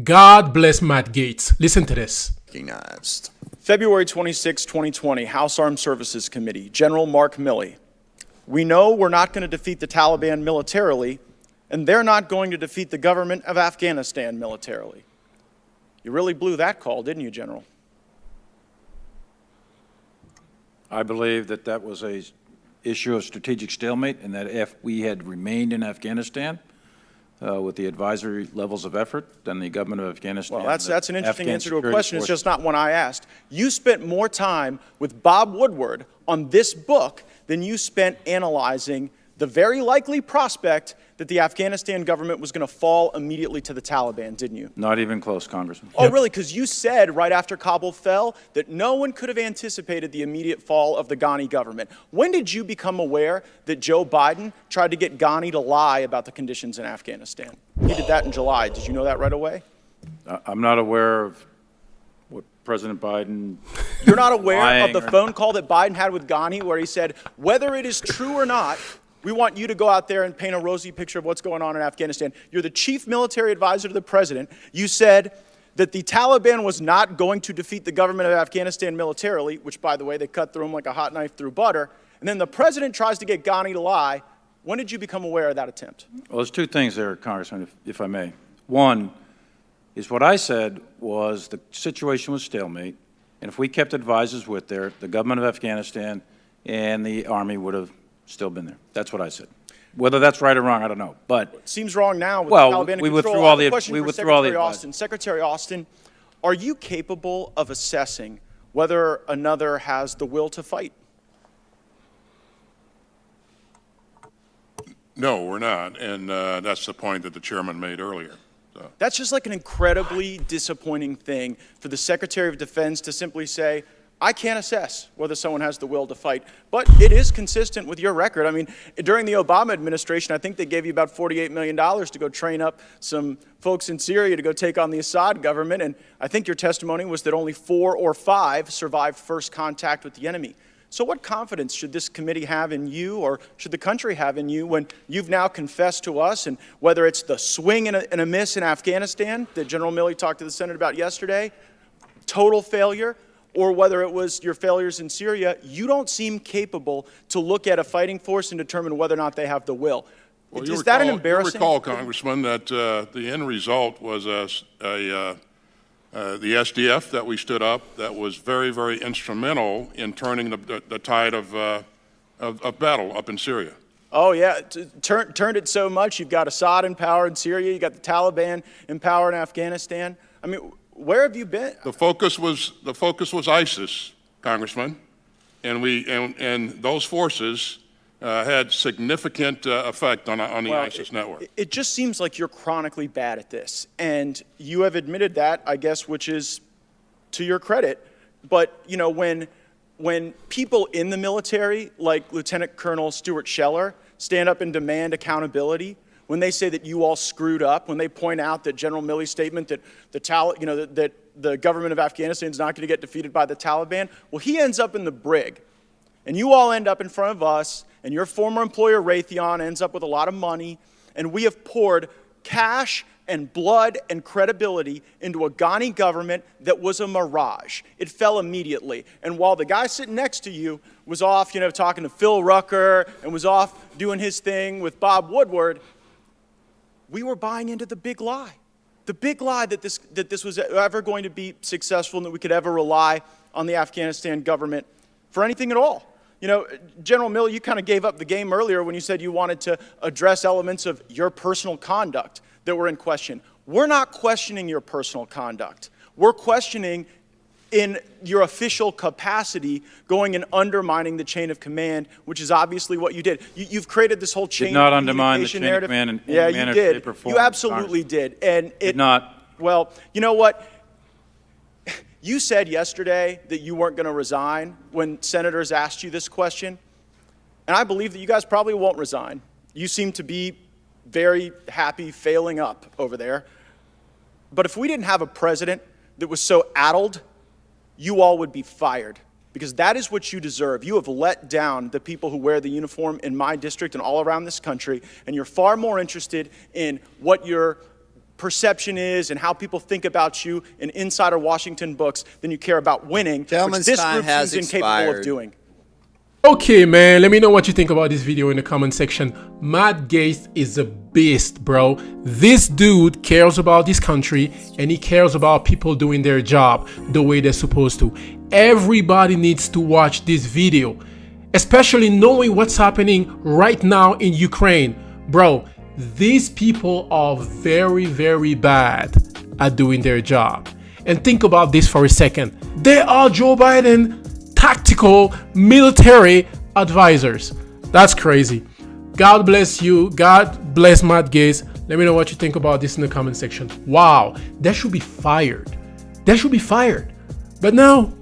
God bless Matt Gaetz. Listen to this. Recognized. February 26, 2020, House Armed Services Committee, General Mark Milley. We know we're not going to defeat the Taliban militarily, and they're not going to defeat the government of Afghanistan militarily. You really blew that call, didn't you, General? I believe that that was an issue of strategic stalemate, and that if we had remained in Afghanistan with the advisory levels of effort, then the government of Afghanistan. Well, that's an interesting Afghan answer to a security question. It's forces. just not one I asked. You spent more time with Bob Woodward on this book than you spent analyzing the very likely prospect that the Afghanistan government was going to fall immediately to the Taliban, didn't you? Not even close, Congressman. Oh, really? Because you said right after Kabul fell that no one could have anticipated the immediate fall of the Ghani government. When did you become aware that Joe Biden tried to get Ghani to lie about the conditions in Afghanistan? He did that in July. Did you know that right away? I'm not aware of what President Biden. You're not aware of the or- phone call that Biden had with Ghani where he said, whether it is true or not, we want you to go out there and paint a rosy picture of what's going on in Afghanistan. You're the chief military advisor to the president. You said that the Taliban was not going to defeat the government of Afghanistan militarily, which, by the way, they cut through them like a hot knife through butter. And then the president tries to get Ghani to lie. When did you become aware of that attempt? Well, there's two things there, Congressman, if I may. One is what I said was the situation was stalemate, and if we kept advisors with there, the government of Afghanistan and the Army would have still been there. That's what I said. Whether that's right or wrong, I don't know. But it seems wrong now with well, the Taliban in we control. withdrew I all have a the question we for withdrew all the Secretary advisors. Austin. Secretary Austin, are you capable of assessing whether another has the will to fight? No, we're not, and that's the point that the chairman made earlier. So. That's just like an incredibly disappointing thing for the Secretary of Defense to simply say, I can't assess whether someone has the will to fight, but it is consistent with your record. I mean, during the Obama administration, I think they gave you about $48 million to go train up some folks in Syria to go take on the Assad government, and I think your testimony was that only 4 or 5 survived first contact with the enemy. So what confidence should this committee have in you, or should the country have in you, when you've now confessed to us, and whether it's the swing and a miss in Afghanistan that General Milley talked to the Senate about yesterday, total failure, or whether it was your failures in Syria, you don't seem capable to look at a fighting force and determine whether or not they have the will. Well, Is that an you embarrassing? recall, Congressman, that the end result was the SDF that we stood up that was very, very instrumental in turning the tide of battle up in Syria. Oh, yeah, turned it so much. You've got Assad in power in Syria. You got the Taliban in power in Afghanistan. I mean, where have you been? The focus was ISIS, Congressman, and those forces had significant effect on the ISIS network. It just seems like you're chronically bad at this, and you have admitted that, I guess, which is to your credit. But you know, when people in the military, like Lieutenant Colonel Stuart Scheller, stand up and demand accountability, when they say that you all screwed up, when they point out that General Milley's statement that that the government of Afghanistan is not going to get defeated by the Taliban, well, he ends up in the brig, and you all end up in front of us, and your former employer Raytheon ends up with a lot of money, and we have poured cash and blood and credibility into a Ghani government that was a mirage. It fell immediately. And while the guy sitting next to you was off, talking to Phil Rucker and was off doing his thing with Bob Woodward, we were buying into the big lie. The big lie that this was ever going to be successful and that we could ever rely on the Afghanistan government for anything at all. General Milley, you kind of gave up the game earlier when you said you wanted to address elements of your personal conduct that were in question. We're not questioning your personal conduct. We're questioning in your official capacity going and undermining the chain of command, which is obviously what you did. You've created this whole chain of communication narrative. Did not undermine the chain of command in yeah, any manner, you did. shape, or form. You absolutely did. And it did not. Well, you know what? You said yesterday that you weren't going to resign when senators asked you this question. And I believe that you guys probably won't resign. You seem to be very happy failing up over there. But if we didn't have a president that was so addled, you all would be fired, because that is what you deserve. You have let down the people who wear the uniform in my district and all around this country, and you're far more interested in what your perception is and how people think about you in Insider Washington books than you care about winning, which this group seems incapable of doing. Okay, man, let me know what you think about this video in the comment section. Matt Gaetz is a beast, bro. This dude cares about this country and he cares about people doing their job the way they're supposed to. Everybody needs to watch this video, especially knowing what's happening right now in Ukraine. Bro, these people are very, very bad at doing their job. And think about this for a second. They are Joe Biden tactical military advisors. That's crazy. God bless you. God bless Matt Gaetz. Let me know what you think about this in the comment section. Wow, that should be fired. That should be fired. But no,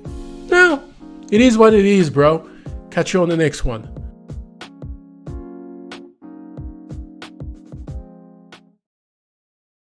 it is what it is, bro. Catch you on the next one.